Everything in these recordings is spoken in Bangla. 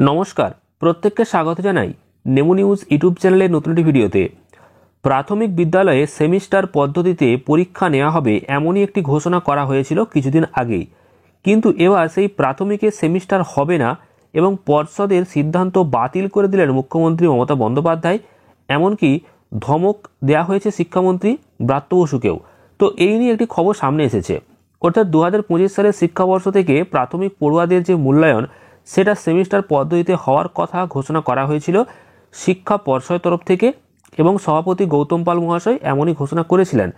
নমস্কার, প্রত্যেককে স্বাগত জানাই নেমু নিউজ ইউটিউব চ্যানেলের নতুন একটি ভিডিওতে। প্রাথমিক বিদ্যালয়ে সেমিস্টার পদ্ধতিতে পরীক্ষা নেওয়া হবে এমনই একটি ঘোষণা করা হয়েছিল কিছুদিন আগেই, কিন্তু এবার সেই প্রাথমিকে সেমিস্টার হবে না এবং পর্ষদের সিদ্ধান্ত বাতিল করে দিলেন মুখ্যমন্ত্রী মমতা বন্দ্যোপাধ্যায়। এমনকি ধমক দেওয়া হয়েছে শিক্ষামন্ত্রী ব্রাত্য বসুকেও। তো এই নিয়ে একটি খবর সামনে এসেছে, অর্থাৎ 2025 সালের শিক্ষাবর্ষ থেকে প্রাথমিক পড়ুয়াদের যে মূল্যায়ন সেটা সেমিস্টার পদ্ধতিতে হওয়ার কথা ঘোষণা করা হয়েছিল শিক্ষা পর্ষদের তরফ থেকে, এবং সভাপতি গৌতম পাল মহাশয় এমনই ঘোষণা করেছিলেন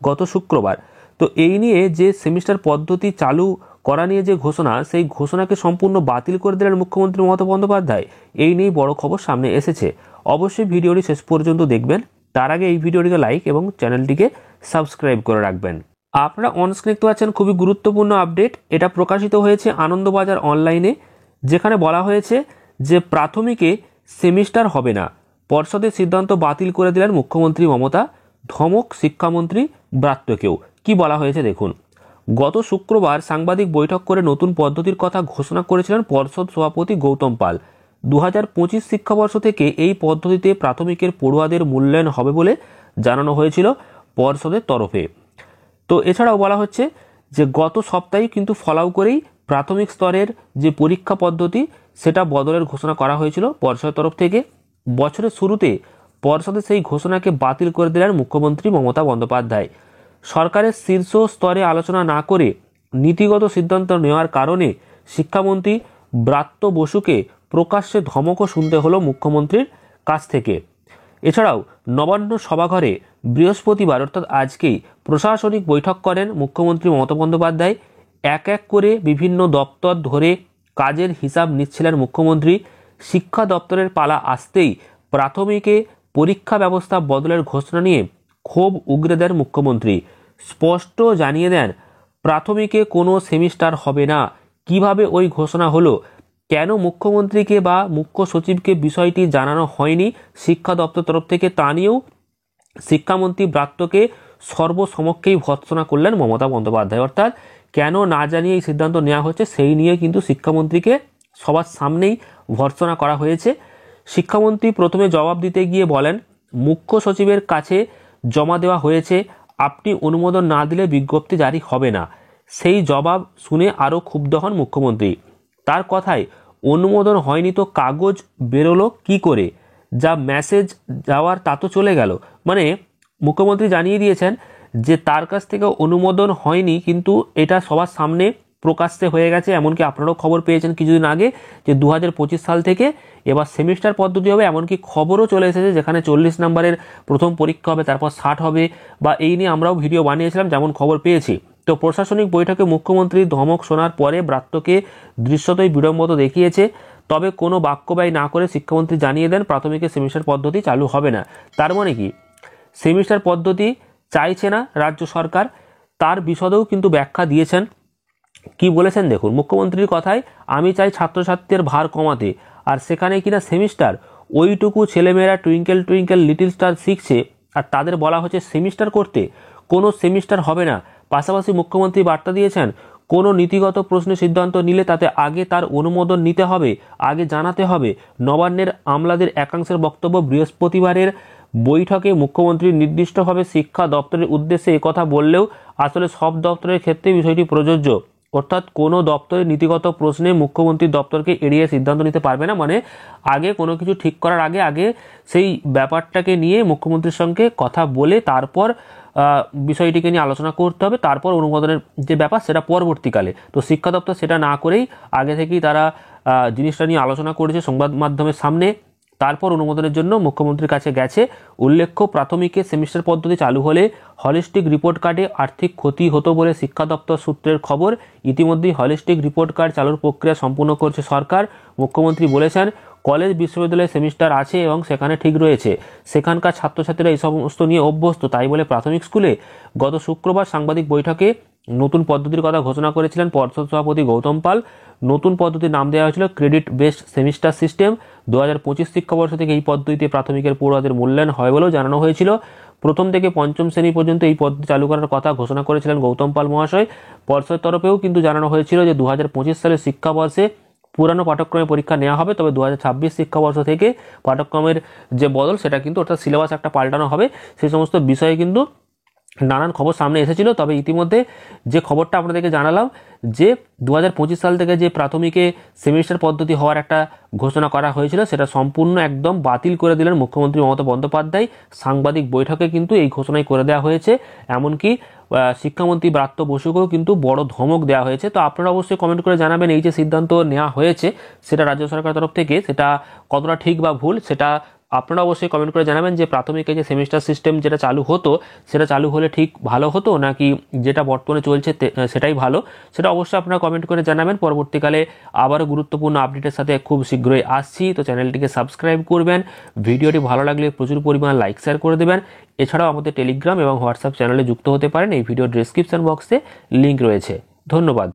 গত শুক্রবার। তো এই নিয়ে যে সেমিস্টার পদ্ধতি চালু করা নিয়ে যে ঘোষণা, সেই ঘোষণাকে সম্পূর্ণ বাতিল করে দিলেন মুখ্যমন্ত্রী মমতা বন্দ্যোপাধ্যায়। এই নিয়েই বড় খবর সামনে এসেছে। অবশ্যই ভিডিওটি শেষ পর্যন্ত দেখবেন, তার আগে এই ভিডিওটিকে লাইক এবং চ্যানেলটিকে সাবস্ক্রাইব করে রাখবেন। আপনারা অনস্ক্রিন দেখতে পাচ্ছেন খুবই গুরুত্বপূর্ণ আপডেট। এটা প্রকাশিত হয়েছে আনন্দবাজার অনলাইনে, যেখানে বলা হয়েছে যে প্রাথমিকে সেমিস্টার হবে না, পর্ষদের সিদ্ধান্ত বাতিল করে দিলেন মুখ্যমন্ত্রী মমতা, ধমক শিক্ষামন্ত্রী ব্রাত্যকেও। কি বলা হয়েছে দেখুন। গত শুক্রবার সাংবাদিক বৈঠক করে নতুন পদ্ধতির কথা ঘোষণা করেছিলেন পর্ষদ সভাপতি গৌতম পাল। 2025 শিক্ষাবর্ষ থেকে এই পদ্ধতিতে প্রাথমিকের পড়ুয়াদের মূল্যায়ন হবে বলে জানানো হয়েছিল পর্ষদের তরফে। তো এছাড়াও বলা হচ্ছে যে গত সপ্তাহে কিন্তু ফলাও করেই প্রাথমিক স্তরের যে পরীক্ষা পদ্ধতি সেটা বদলের ঘোষণা করা হয়েছিল পর্ষদের তরফ থেকে। বছরের শুরুতে পর্ষদের সেই ঘোষণাকে বাতিল করে দিলেন মুখ্যমন্ত্রী মমতা বন্দ্যোপাধ্যায়। সরকারের শীর্ষ স্তরে আলোচনা না করে নীতিগত সিদ্ধান্ত নেওয়ার কারণে শিক্ষামন্ত্রী ব্রাত্য বসুকে প্রকাশ্যে ধমকও শুনতে হলো মুখ্যমন্ত্রীর কাছ থেকে। এছাড়াও নবান্ন সভাঘরে বৃহস্পতিবার অর্থাৎ আজকেই প্রশাসনিক বৈঠক করেন মুখ্যমন্ত্রী মমতা বন্দ্যোপাধ্যায়। এক এক করে বিভিন্ন দপ্তর ধরে কাজের হিসাব নিচ্ছিলেন মুখ্যমন্ত্রী। শিক্ষা দপ্তরের পালা আসতেই প্রাথমিকে পরীক্ষা ব্যবস্থা বদলের ঘোষণা নিয়ে ক্ষোভ উগরে দেন মুখ্যমন্ত্রী। স্পষ্ট জানিয়ে দেন প্রাথমিকে কোনো সেমিস্টার হবে না। কিভাবে ওই ঘোষণা হলো, কেন মুখ্যমন্ত্রীকে বা মুখ্য সচিবকে বিষয়টি জানানো হয়নি শিক্ষা দপ্তর তরফ থেকে, তা নিয়েও শিক্ষামন্ত্রী ব্রাত্যকে সর্বসমক্ষেই ভর্ৎসনা করলেন মমতা বন্দ্যোপাধ্যায়। অর্থাৎ কেন না জানিয়ে এই সিদ্ধান্ত নেওয়া হচ্ছে সেই নিয়ে কিন্তু শিক্ষামন্ত্রীকে সবার সামনেই ভর্ৎসনা করা হয়েছে। শিক্ষামন্ত্রী প্রথমে জবাব দিতে গিয়ে বলেন, মুখ্য সচিবের কাছে জমা দেওয়া হয়েছে, আপনি অনুমোদন না দিলে বিজ্ঞপ্তি জারি হবে না। সেই জবাব শুনে আরও ক্ষুব্ধ হন মুখ্যমন্ত্রী। তার কথায়, অনুমোদন হয়নি তো কাগজ বেরোলো কি করে, যা মেসেজ যাওয়ার তা তো চলে গেল। মানে মুখ্যমন্ত্রী জানিয়ে দিয়েছেন যে তার কাছ থেকে অনুমোদন হয়নি, কিন্তু এটা সবার সামনে প্রকাশ্যে হয়ে গেছে। এমনকি আপনারাও খবর পেয়েছেন কিছুদিন আগে যে 2025 সাল থেকে এবার সেমিস্টার পদ্ধতি হবে, এমনকি খবরও চলে এসেছে যেখানে 40 নম্বরের প্রথম পরীক্ষা হবে, তারপর 60 হবে, বা এই নিয়ে আমরাও ভিডিও বানিয়েছিলাম যেমন খবর পেয়েছি। তো প্রশাসনিক বৈঠকে মুখ্যমন্ত্রী ধমক শোনার পরে ব্রাত্যকে দৃশ্যতই বিড়ম্বিত দেখিয়েছে। তবে কোনো বাক্য ব্যয় না করে শিক্ষামন্ত্রী জানিয়ে দেন প্রাথমিকের সেমিস্টার পদ্ধতি চালু হবে না। তার মানে কি, সেমিস্টার পদ্ধতি চাইছে না রাজ্য সরকার, তার বিশদেও কিন্তু ব্যাখ্যা দিয়েছেন। কি বলেছেন দেখুন মুখ্যমন্ত্রীর কথায়, আমি চাই ছাত্রছাত্রীদের ভার কমাতে, আর সেখানে কিনা সেমিস্টার, ওইটুকু ছেলেমেয়েরা টুইঙ্কেল টুইঙ্কেল লিটল স্টার শিখছে আর তাদের বলা হচ্ছে সেমিস্টার করতে। কোনো সেমিস্টার হবে না। পাশাপাশি মুখ্যমন্ত্রী বার্তা দিয়েছেন, কোনো নীতিগত প্রশ্নে সিদ্ধান্ত নিলে তাতে আগে তার অনুমোদন নিতে হবে, আগে জানাতে হবে। নবান্নের আমলাদের একাংশের বক্তব্য, বৃহস্পতিবারের বৈঠকে মুখ্যমন্ত্রী নির্দিষ্টভাবে শিক্ষা দপ্তরের উদ্দেশ্যে একথা বললেও আসলে সব দপ্তরের ক্ষেত্রে বিষয়টি প্রযোজ্য। অর্থাৎ কোনো দপ্তরের নীতিগত প্রশ্নে মুখ্যমন্ত্রীর দপ্তরকে এড়িয়ে সিদ্ধান্ত নিতে পারবে না। মানে আগে কোনো কিছু ঠিক করার আগে সেই ব্যাপারটাকে নিয়ে মুখ্যমন্ত্রীর সঙ্গে কথা বলে তারপর বিষয়টিকে নিয়ে আলোচনা করতে হবে, তারপর অনুমোদনের যে ব্যাপার সেটা পরবর্তীকালে। তো শিক্ষা দপ্তর সেটা না করেই আগে থেকেই তারা জিনিসটা নিয়ে আলোচনা করেছে সংবাদ মাধ্যমের সামনে, তারপর অনুমোদনের জন্য মুখ্যমন্ত্রীর কাছে গেছে। উল্লেখ্য, প্রাথমিকে সেমিস্টার পদ্ধতি চালু হলে হলিস্টিক রিপোর্ট কার্ডে আর্থিক ক্ষতি হতো বলে শিক্ষা দপ্তর সূত্রের খবর। ইতিমধ্যেই হলিস্টিক রিপোর্ট কার্ড চালুর প্রক্রিয়া সম্পূর্ণ করছে সরকার। মুখ্যমন্ত্রী বলেছেন, কলেজ বিশ্ববিদ্যালয়ে সেমিস্টার আছে এবং সেখানে ঠিক রয়েছে, সেখানকার ছাত্রছাত্রীরা এই সমস্ত নিয়ে অভ্যস্ত, তাই বলে প্রাথমিক স্কুলে। গত শুক্রবার সাংবাদিক বৈঠকে নতুন পদ্ধতির কথা ঘোষণা করেছিলেন পর্ষদ সভাপতি গৌতম পাল। নতুন পদ্ধতির নাম দেওয়া হয়েছিল ক্রেডিট বেসড সেমিস্টার সিস্টেম। 2025 শিক্ষাবর্ষ থেকে এই পদ্ধতিতে প্রাথমিকের পড়ুয়াদের মূল্যায়ন হয় বলেও জানানো হয়েছিল। প্রথম থেকে পঞ্চম শ্রেণী পর্যন্ত এই পদ্ধতি চালু করার কথা ঘোষণা করেছিলেন গৌতম পাল মহাশয়। পর্ষদের তরফেও কিন্তু জানানো হয়েছিল যে 2025 সালের শিক্ষাবর্ষে পুরানো পাঠ্যক্রমে পরীক্ষা নেওয়া হবে, তবে 2026 শিক্ষাবর্ষ থেকে পাঠ্যক্রমের যে বদল সেটা কিন্তু অর্থাৎ সিলেবাস একটা পাল্টানো হবে। সেই সমস্ত বিষয়ে কিন্তু নানান খবর সামনে এসেছিল। তবে ইতিমধ্যে যে খবরটা আপনাদেরকে জানালাম যে 2025 সাল থেকে যে প্রাথমিকে সেমিস্টার পদ্ধতি হওয়ার একটা ঘোষণা করা হয়েছিল সেটা সম্পূর্ণ একদম বাতিল করে দিলেন মুখ্যমন্ত্রী মমতা বন্দ্যোপাধ্যায়। সাংবাদিক বৈঠকে কিন্তু এই ঘোষণাই করে দেওয়া হয়েছে, এমনকি শিক্ষামন্ত্রী ব্রাত্য বসুকেও কিন্তু বড় ধমক দেওয়া হয়েছে। তো আপনারা অবশ্যই কমেন্ট করে জানাবেন এই যে সিদ্ধান্ত নেওয়া হয়েছে সেটা রাজ্য সরকারের তরফ থেকে সেটা কতটা ঠিক বা ভুল, সেটা আপনারা অবশ্যই কমেন্ট করে জানাবেন। যে প্রাথমিকে যে সেমিস্টার সিস্টেম যেটা চালু হতো সেটা চালু হলে ঠিক ভালো হতো নাকি যেটা বর্তমানে চলছে সেটাই ভালো, সেটা অবশ্যই আপনারা কমেন্ট করে জানাবেন। পরবর্তীকালে আবারও গুরুত্বপূর্ণ আপডেটের সাথে খুব শীঘ্রই আসছি, তো চ্যানেলটিকে সাবস্ক্রাইব করবেন। ভিডিওটি ভালো লাগলে প্রচুর পরিমাণ লাইক শেয়ার করে দেবেন। এছাড়াও আমাদের টেলিগ্রাম এবং হোয়াটসঅ্যাপ চ্যানেলে যুক্ত হতে পারেন, এই ভিডিও ডেসক্রিপশন বক্সে লিঙ্ক রয়েছে। ধন্যবাদ।